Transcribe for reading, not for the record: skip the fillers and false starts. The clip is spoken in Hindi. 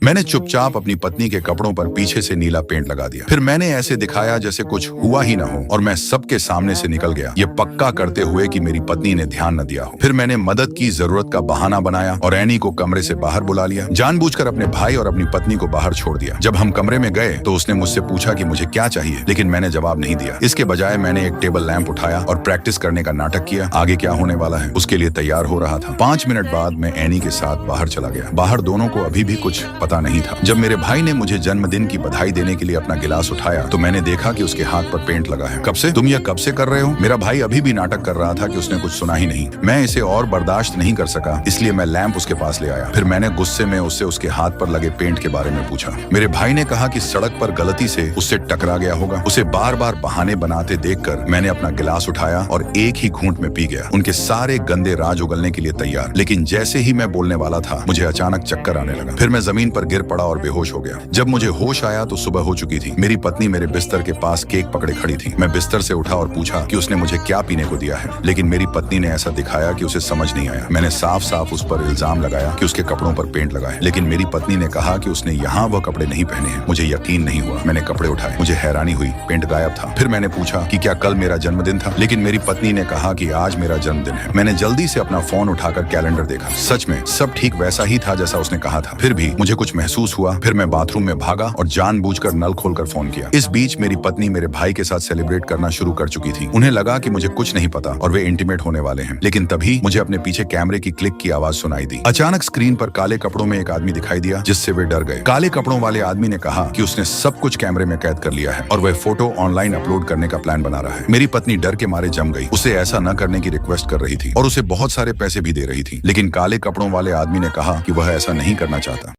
मैंने चुपचाप अपनी पत्नी के कपड़ों पर पीछे से नीला पेंट लगा दिया। फिर मैंने ऐसे दिखाया जैसे कुछ हुआ ही ना हो और मैं सबके सामने से निकल गया, ये पक्का करते हुए कि मेरी पत्नी ने ध्यान न दिया हो। फिर मैंने मदद की जरूरत का बहाना बनाया और एनी को कमरे से बाहर बुला लिया। जानबूझकर अपने भाई और अपनी पत्नी को बाहर छोड़ दिया। जब हम कमरे में गए तो उसने मुझसे पूछा कि मुझे क्या चाहिए, लेकिन मैंने जवाब नहीं दिया। इसके बजाय मैंने एक टेबल लैंप उठाया और प्रैक्टिस करने का नाटक किया। आगे क्या होने वाला है उसके लिए तैयार हो रहा था। 5 मिनट बाद मैं एनी के साथ बाहर चला गया। बाहर दोनों को अभी भी कुछ पता नहीं था। जब मेरे भाई ने मुझे जन्मदिन की बधाई देने के लिए अपना गिलास उठाया तो मैंने देखा कि उसके हाथ पर पेंट लगा है। कब से? तुम यह कब से कर रहे हो? मेरा भाई अभी भी नाटक कर रहा था कि उसने कुछ सुना ही नहीं। मैं इसे और बर्दाश्त नहीं कर सका, इसलिए मैं लैंप उसके पास ले आया। फिर मैंने गुस्से में उससे उसके हाथ पर लगे पेंट के बारे में पूछा। मेरे भाई ने कहा कि सड़क पर गलती से उससे टकरा गया होगा। उसे बार बार बहाने बनाते देखकर मैंने अपना गिलास उठाया और एक ही घूंट में पी गया। उनके सारे गंदे राज उगलने के लिए तैयार। लेकिन जैसे ही मैं बोलने वाला था मुझे अचानक चक्कर आने लगा। फिर मैं जमीन पर गिर पड़ा और बेहोश हो गया। जब मुझे होश आया तो सुबह हो चुकी थी। मेरी पत्नी मेरे बिस्तर के पास केक पकड़े खड़ी थी। मैं बिस्तर से उठा और पूछा कि उसने मुझे क्या पीने को दिया है, लेकिन मेरी पत्नी ने ऐसा दिखाया कि उसे समझ नहीं आया। मैंने साफ साफ उस पर इल्जाम लगाया कि उसके कपड़ों पर पेंट लगा है, लेकिन मेरी पत्नी ने कहा कि उसने यहाँ वह कपड़े नहीं पहने हैं। मुझे यकीन नहीं हुआ। मैंने कपड़े उठाए, मुझे हैरानी हुई, पेंट गायब था। फिर मैंने पूछा कि क्या कल मेरा जन्मदिन था, लेकिन मेरी पत्नी ने कहा कि आज मेरा जन्मदिन है। मैंने जल्दी से अपना फोन उठाकर कैलेंडर देखा। सच में सब ठीक वैसा ही था जैसा उसने कहा था। फिर भी मुझे कुछ महसूस हुआ। फिर मैं बाथरूम में भागा और जानबूझकर नल खोलकर फोन किया। इस बीच मेरी पत्नी मेरे भाई के साथ सेलिब्रेट करना शुरू कर चुकी थी। उन्हें लगा कि मुझे कुछ नहीं पता और वे इंटीमेट होने वाले हैं। लेकिन तभी मुझे अपने पीछे कैमरे की क्लिक की आवाज सुनाई दी। अचानक स्क्रीन पर काले कपड़ों में एक आदमी दिखाई दिया, जिससे वे डर गए। काले कपड़ों वाले आदमी ने कहा कि उसने सब कुछ कैमरे में कैद कर लिया है और वह फोटो ऑनलाइन अपलोड करने का प्लान बना रहा है। मेरी पत्नी डर के मारे जम गई। उसे ऐसा न करने की रिक्वेस्ट कर रही थी और उसे बहुत सारे पैसे भी दे रही थी, लेकिन काले कपड़ों वाले आदमी ने कहा कि वह ऐसा नहीं करना चाहता।